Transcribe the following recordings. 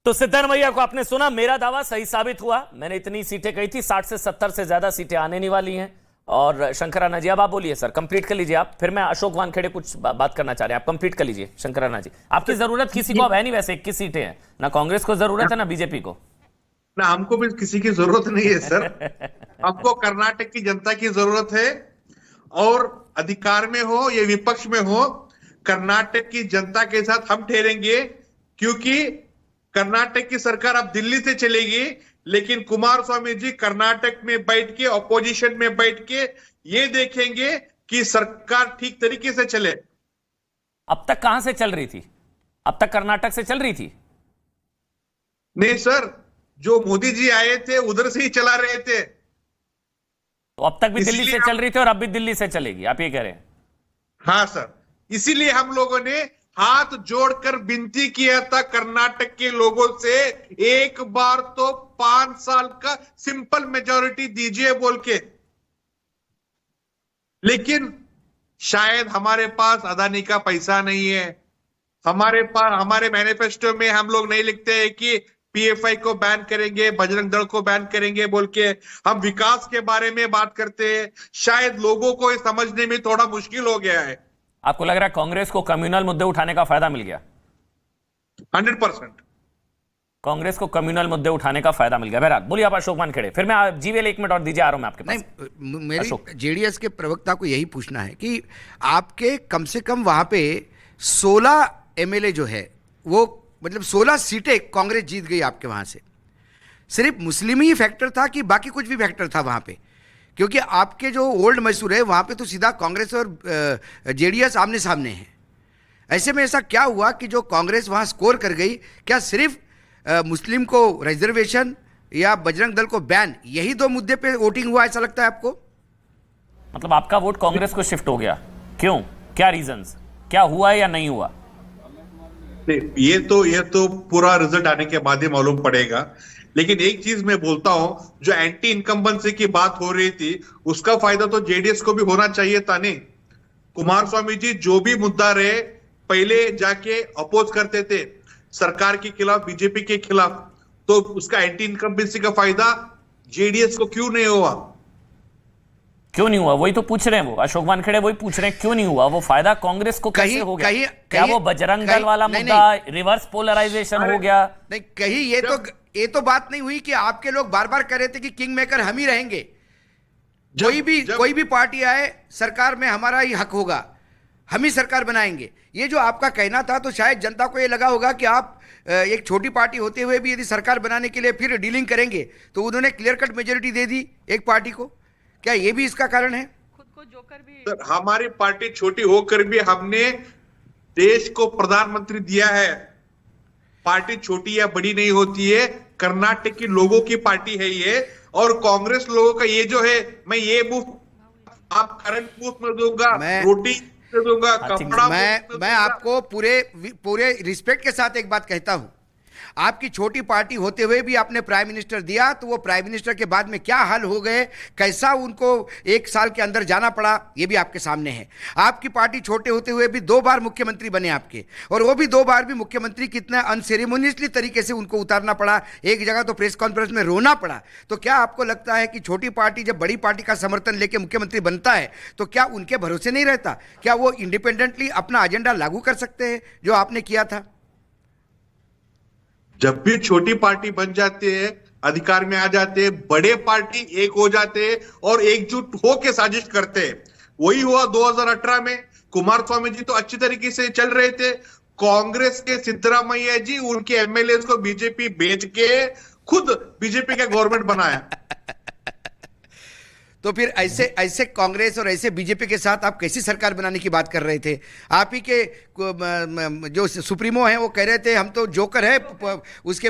तो सिद्धार्थ भैया को आपने सुना, मेरा दावा सही साबित हुआ। मैंने इतनी सीटें कही थी, 60 से 70 से ज्यादा सीटें आने नहीं वाली हैं। और शंकराना जी अब आप बोलिए सर, कंप्लीट कर लीजिए आप, फिर मैं अशोक वानखेड़े कुछ बात करना चाह रहे हैं, आप कंप्लीट कर लीजिए। शंकराना जी, आपकी जरूरत किसी को अब है नहीं, वैसे 21 सीटें हैं, ना कांग्रेस को जरूरत है ना बीजेपी को। ना हमको भी किसी की जरूरत नहीं है सर। हमको कर्नाटक की जनता की जरूरत है, और अधिकार में हो या विपक्ष में हो, कर्नाटक की जनता के साथ हम ठहरेंगे। क्योंकि कर्नाटक की सरकार अब दिल्ली से चलेगी, लेकिन कुमार स्वामी जी कर्नाटक में बैठ के, ऑपोजिशन में बैठ के ये देखेंगे कि सरकार ठीक तरीके से चले। अब तक कहां से चल रही थी? अब तक कर्नाटक से चल रही थी? नहीं सर, जो मोदी जी आए थे उधर से ही चला रहे थे। तो अब तक भी दिल्ली से चल रही थी और अब भी दिल्ली से चलेगी, आप ये कह रहे हैं? हाँ सर, इसीलिए हम लोगों ने हाथ जोड़कर विनती किया था कर्नाटक के लोगों से, एक बार तो 5 साल का सिंपल मेजॉरिटी दीजिए बोल के। लेकिन शायद हमारे पास अदानी का पैसा नहीं है, हमारे मैनिफेस्टो में हम लोग नहीं लिखते हैं कि पीएफआई को बैन करेंगे, बजरंग दल को बैन करेंगे बोल के। हम विकास के बारे में बात करते हैं। शायद लोगों को ये समझने में थोड़ा मुश्किल हो गया है। आपको लग रहा है कांग्रेस को कम्युनल मुद्दे उठाने का फायदा मिल गया? 100% कांग्रेस को कम्युनल मुद्दे उठाने का फायदा मिल गया। बहरहाल बोलिए आप अशोक वानखेड़े, फिर मैं जीवीएल 1 मिनट और दीजिए, आ रहा हूं मैं आपके पास। नहीं, मेरी जेडीएस के प्रवक्ता को यही पूछना है कि आपके कम से कम वहां पे 16 एमएलए जो है वो, मतलब 16 सीटें कांग्रेस जीत गई आपके वहां से। सिर्फ मुस्लिम ही फैक्टर था कि बाकी कुछ भी फैक्टर था वहां पे? क्योंकि आपके जो ओल्ड मैसूर है वहां पे तो सीधा कांग्रेस और जेडीएस आमने सामने है। ऐसे में ऐसा क्या हुआ कि जो कांग्रेस वहां स्कोर कर गई? क्या सिर्फ मुस्लिम को रिजर्वेशन या बजरंग दल को बैन, यही 2 मुद्दे पे वोटिंग हुआ, ऐसा लगता है आपको? मतलब आपका वोट कांग्रेस को शिफ्ट हो गया, क्यों? क्या रीजंस, क्या हुआ है या नहीं हुआ? ये तो पूरा रिजल्ट आने के बाद ही मालूम पड़ेगा। लेकिन एक चीज मैं बोलता हूं, जो एंटी इनकम्बेंसी की बात हो रही थी, उसका फायदा तो जेडीएस को भी होना चाहिए था नहीं। कुमार स्वामी जी जो भी मुद्दा रहे, पहले जाके अपोज करते थे सरकार के खिलाफ, बीजेपी के खिलाफ, तो उसका एंटी इनकम्बेंसी का फायदा जेडीएस को क्यों नहीं हुआ? क्यों नहीं हुआ, वही तो पूछ रहे हैं वो अशोक वानखेड़े, वही पूछ रहे हैं क्यों नहीं हुआ। वो फायदा कांग्रेस को कैसे हो गया? क्या वो बजरंग दल वाला मुद्दा, रिवर्स पोलराइजेशन हो गया? नहीं, कहीं ये तो बात नहीं हुई कि आपके लोग बार बार कह रहे थे कि किंग मेकर हम ही रहेंगे, कोई भी पार्टी आए सरकार में हमारा ही हक होगा, हम ही सरकार बनाएंगे। ये जो आपका कहना था, तो शायद जनता को ये लगा होगा कि आप एक छोटी पार्टी होते हुए भी यदि सरकार बनाने के लिए फिर डीलिंग करेंगे, तो उन्होंने क्लियर कट मेजोरिटी दे दी एक पार्टी को। क्या ये भी इसका कारण है? खुद को जोकर भी सर, हमारी पार्टी छोटी होकर भी हमने देश को प्रधानमंत्री दिया है। पार्टी छोटी या बड़ी नहीं होती है, कर्नाटक की लोगों की पार्टी है ये। और कांग्रेस लोगों का ये जो है, मैं ये मुफ्त, आप करंट मुफ्त में दूंगा, रोटी दूंगा, कपड़ा। मैं आपको पूरे रिस्पेक्ट के साथ एक बात कहता हूं, आपकी छोटी पार्टी होते हुए भी आपने प्राइम मिनिस्टर दिया, तो वो प्राइम मिनिस्टर के बाद में क्या हाल हो गए, कैसा उनको 1 साल के अंदर जाना पड़ा, ये भी आपके सामने है। आपकी पार्टी छोटे होते हुए भी 2 बार मुख्यमंत्री बने आपके, और वो भी 2 बार भी मुख्यमंत्री कितना अनसेरेमोनियसली तरीके से उनको उतारना पड़ा, एक जगह तो प्रेस कॉन्फ्रेंस में रोना पड़ा। तो क्या आपको लगता है कि छोटी पार्टी जब बड़ी पार्टी का समर्थन लेके मुख्यमंत्री बनता है, तो क्या उनके भरोसे नहीं रहता? क्या वो इंडिपेंडेंटली अपना एजेंडा लागू कर सकते हैं जो आपने किया था? जब भी छोटी पार्टी बन जाते हैं, अधिकार में आ जाते हैं, बड़े पार्टी एक हो जाते हैं और एकजुट होकर साजिश करते हैं। वही हुआ 2018 में। कुमार स्वामी जी तो अच्छी तरीके से चल रहे थे। कांग्रेस के सिद्धरामैया जी उनके एमएलए को बीजेपी बेच के खुद बीजेपी का गवर्नमेंट बनाया। तो फिर ऐसे कांग्रेस और ऐसे बीजेपी के साथ आप कैसी सरकार बनाने की बात कर रहे थे? आप ही के जो सुप्रीमो हैं वो कह रहे थे हम तो जोकर है उसके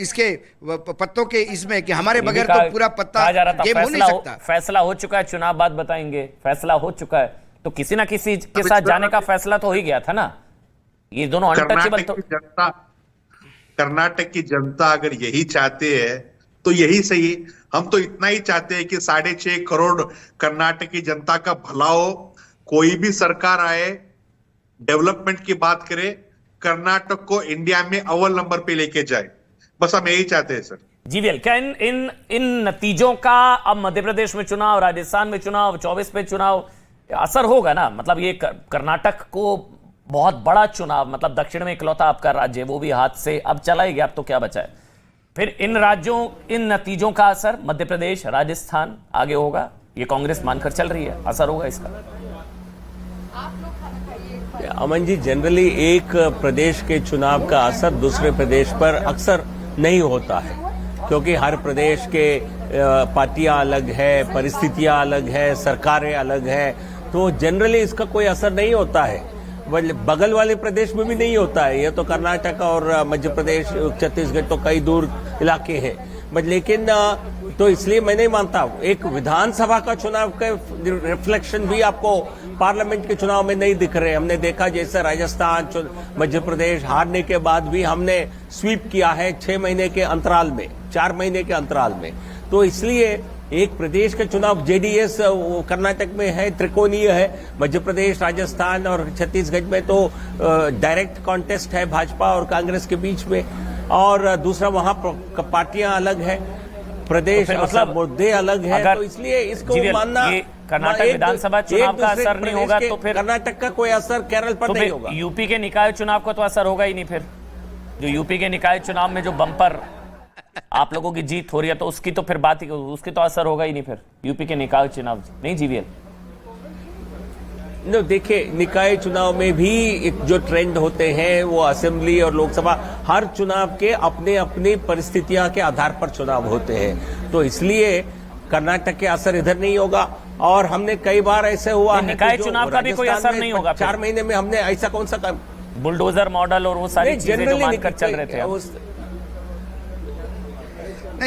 इसके पत्तों के, इसमें कि हमारे बगैर तो पूरा पत्ता गेम हो नहीं सकता। फैसला हो चुका है, चुनाव बाद बताएंगे, फैसला हो चुका है, तो किसी ना किसी के साथ जाने का फैसला तो हो ही गया था ना। ये दोनों अनटचेबल तो। कर्नाटक की जनता अगर यही चाहते हैं तो यही सही। हम तो इतना ही चाहते हैं कि 6.5 करोड़ कर्नाटक की जनता का भला हो। कोई भी सरकार आए, डेवलपमेंट की बात करे, कर्नाटक को इंडिया में अव्वल नंबर पे लेके जाए। बस हम यही चाहते हैं सर। जीवीएल, क्या इन इन इन नतीजों का अब मध्य प्रदेश में चुनाव, राजस्थान में चुनाव, 24 में चुनाव असर होगा ना? मतलब ये कर्नाटक को बहुत बड़ा चुनाव, मतलब दक्षिण में इकलौता आपका राज्य, वो भी हाथ से अब चला ही गया, अब तो क्या बचा है? फिर इन राज्यों, इन नतीजों का असर मध्य प्रदेश, राजस्थान आगे होगा, ये कांग्रेस मानकर चल रही है, असर होगा इसका? अमन जी, जनरली एक प्रदेश के चुनाव का असर दूसरे प्रदेश पर अक्सर नहीं होता है, क्योंकि हर प्रदेश के पार्टियां अलग है, परिस्थितियां अलग है, सरकारें अलग है, तो जनरली इसका कोई असर नहीं होता है। बगल वाले प्रदेश में भी नहीं होता है, ये तो कर्नाटक और मध्य प्रदेश, छत्तीसगढ़ तो कई दूर इलाके हैं, लेकिन तो इसलिए मैं नहीं मानता। एक विधानसभा का चुनाव का रिफ्लेक्शन भी आपको पार्लियामेंट के चुनाव में नहीं दिख रहे। हमने देखा जैसे राजस्थान, मध्य प्रदेश हारने के बाद भी हमने स्वीप किया है 6 महीने के अंतराल में, 4 महीने के अंतराल में। तो इसलिए एक प्रदेश का चुनाव जेडीएस कर्नाटक में है, त्रिकोणीय है, मध्य प्रदेश, राजस्थान और छत्तीसगढ़ में तो डायरेक्ट कॉन्टेस्ट है भाजपा और कांग्रेस के बीच में, और दूसरा वहां पार्टियां अलग है, प्रदेश तो मतलब मुद्दे अलग है, तो इसलिए इसको मानना कर्नाटक विधानसभा चुनाव का असर नहीं होगा, तो फिर कर्नाटक का कोई असर केरल पर नहीं होगा। यूपी के निकाय चुनाव का तो असर होगा ही नहीं। फिर जो यूपी के निकाय चुनाव में जो बम्पर आप लोगों की जीत हो रही है, तो उसकी तो फिर बात ही, उसकी तो असर होगा ही नहीं फिर यूपी के निकाय चुनाव, नहीं जीवीएल? देखिए, निकाय चुनाव में भी जो ट्रेंड होते हैं वो असेंबली और लोकसभा, हर चुनाव के अपने अपनी परिस्थितियां के आधार पर चुनाव होते हैं, तो इसलिए कर्नाटक के असर इधर नहीं होगा। और हमने कई बार ऐसे हुआ है निकाय चुनाव का भी कोई असर नहीं होगा। 4 महीने में हमने ऐसा कौन सा काम, बुलडोजर मॉडल और वो सारी चीजें जो मानकर चल रहे थे,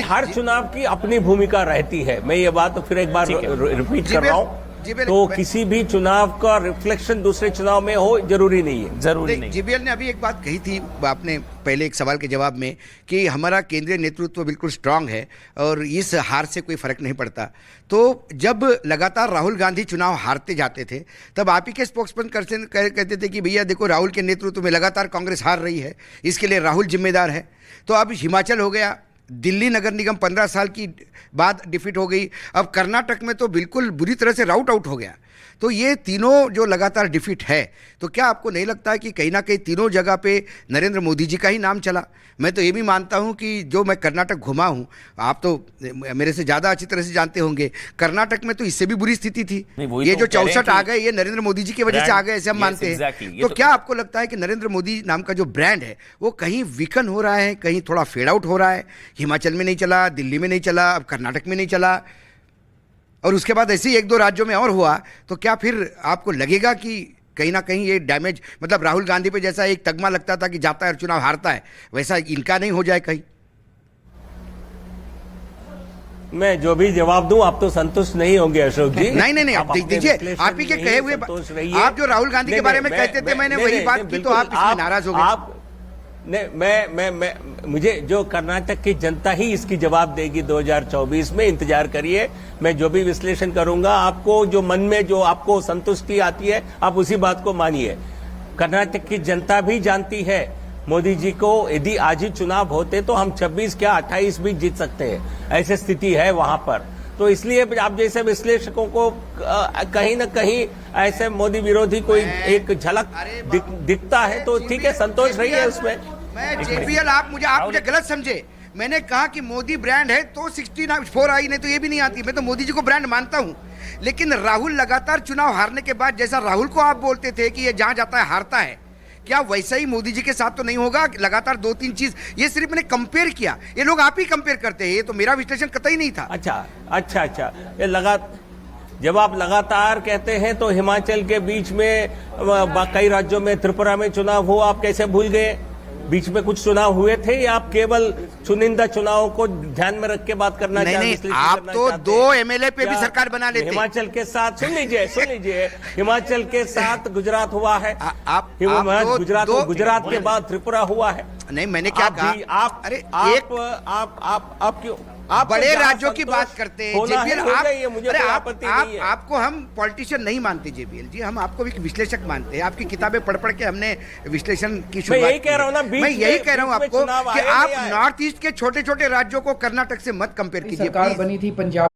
हर चुनाव की अपनी भूमिका रहती है। मैं ये बात फिर एक बार रिपीट कर रहा हूँ, तो किसी भी चुनाव का रिफ्लेक्शन दूसरे चुनाव में हो जरूरी नहीं है, जरूरी नहीं। जीवीएल ने अभी एक बात कही थी आपने पहले एक सवाल के जवाब में कि हमारा केंद्रीय नेतृत्व बिल्कुल स्ट्रांग है और इस हार से कोई फर्क नहीं पड़ता। तो जब लगातार राहुल गांधी चुनाव हारते जाते थे, तब आप ही के स्पोक्सपर्सन कहते थे कि भैया देखो, राहुल के नेतृत्व में लगातार कांग्रेस हार रही है, इसके लिए राहुल जिम्मेदार है। तो अब हिमाचल हो गया, दिल्ली नगर निगम 15 साल की बाद डिफीट हो गई, अब कर्नाटक में तो बिल्कुल बुरी तरह से राउट आउट हो गया। तो ये तीनों जो लगातार डिफीट है, तो क्या आपको नहीं लगता है कि कहीं ना कहीं तीनों जगह पे नरेंद्र मोदी जी का ही नाम चला? मैं तो ये भी मानता हूं कि जो मैं कर्नाटक घुमा हूं, आप तो मेरे से ज़्यादा अच्छी तरह से जानते होंगे, कर्नाटक में तो इससे भी बुरी स्थिति थी। ये जो 64 आ गए, ये नरेंद्र मोदी जी की वजह से आ गए, ऐसे हम मानते हैं। तो क्या आपको लगता है कि नरेंद्र मोदी नाम का जो ब्रांड है वो कहीं वीकन हो रहा है, कहीं थोड़ा फेड आउट हो रहा है? हिमाचल में नहीं चला, दिल्ली में नहीं चला, अब कर्नाटक में नहीं चला, और उसके बाद ऐसे ही 1-2 राज्यों में और हुआ, तो क्या फिर आपको लगेगा कि कहीं ना कहीं ये डैमेज, मतलब राहुल गांधी पे जैसा एक तगमा लगता था कि जाता है और चुनाव हारता है, वैसा इनका नहीं हो जाए कहीं? मैं जो भी जवाब दूं, आप तो संतुष्ट नहीं होंगे अशोक जी। नहीं, आप दीजिए, आप ही के कहे हुए, आप जो राहुल गांधी के बारे में कहते थे, मैंने वही बात की, तो आप इसमें नाराज हो गए। मुझे जो कर्नाटक की जनता ही इसकी जवाब देगी 2024 में, इंतजार करिए। मैं जो भी विश्लेषण करूंगा, आपको जो मन में जो आपको संतुष्टि आती है, आप उसी बात को मानिए। कर्नाटक की जनता भी जानती है मोदी जी को, यदि आज ही चुनाव होते तो हम 26 क्या 28 भी जीत सकते हैं, ऐसी स्थिति है वहां पर। तो इसलिए आप जैसे विश्लेषकों को कहीं न कहीं ऐसे मोदी विरोधी कोई एक झलक दिखता है, तो ठीक है, संतोष रही है उसमें। मैं जेपीएल, आप मुझे गलत समझे, मैंने कहा कि मोदी ब्रांड है तो 64 आई, नहीं तो ये भी नहीं आती। मैं तो मोदी जी को ब्रांड मानता हूं, लेकिन राहुल लगातार चुनाव हारने के बाद, जैसा राहुल को आप बोलते थे कि ये जहां जाता है हारता है, क्या वैसा ही मोदी जी के साथ तो नहीं होगा? लगातार 2-3 चीज, ये सिर्फ मैंने कंपेयर किया, ये लोग आप ही कंपेयर करते हैं, ये तो मेरा विश्लेषण कतई नहीं था। अच्छा, ये जब आप लगातार कहते हैं तो हिमाचल के बीच में कई राज्यों में, त्रिपुरा में चुनाव हुआ, आप कैसे भूल गए? बीच में कुछ चुनाव हुए थे, या आप केवल चुनिंदा चुनावों को ध्यान में रख के बात करना चाहते हैं? नहीं, आप तो 2 एमएलए पे भी सरकार बना लेते। हिमाचल के साथ सुन लीजिए, हिमाचल के साथ गुजरात हुआ है, गुजरात के बाद त्रिपुरा हुआ है। नहीं, मैंने क्या कहा? आप क्यों आपको बड़े जहां राज्यों की संतोष बात करते हैं होना है, जेबीएल, हो आप जाइए, मुझे अरे कोई आप आपत्ति नहीं है। आपको हम पॉलिटिशियन नहीं मानते जेबीएल जी, हम आपको एक विश्लेषक मानते हैं। आपकी किताबें पढ़ पढ़ के हमने विश्लेषण की शुरुआत यही कह रहा हूं ना, की। बीच मैं यही में- कह रहा हूं बीच में आपको चुनाव कि आया आप नहीं आया। नॉर्थ ईस्ट के छोटे छोटे राज्यों को कर्नाटक से मत कंपेयर कीजिए सरकार प्लीज। बनी थी पंजाब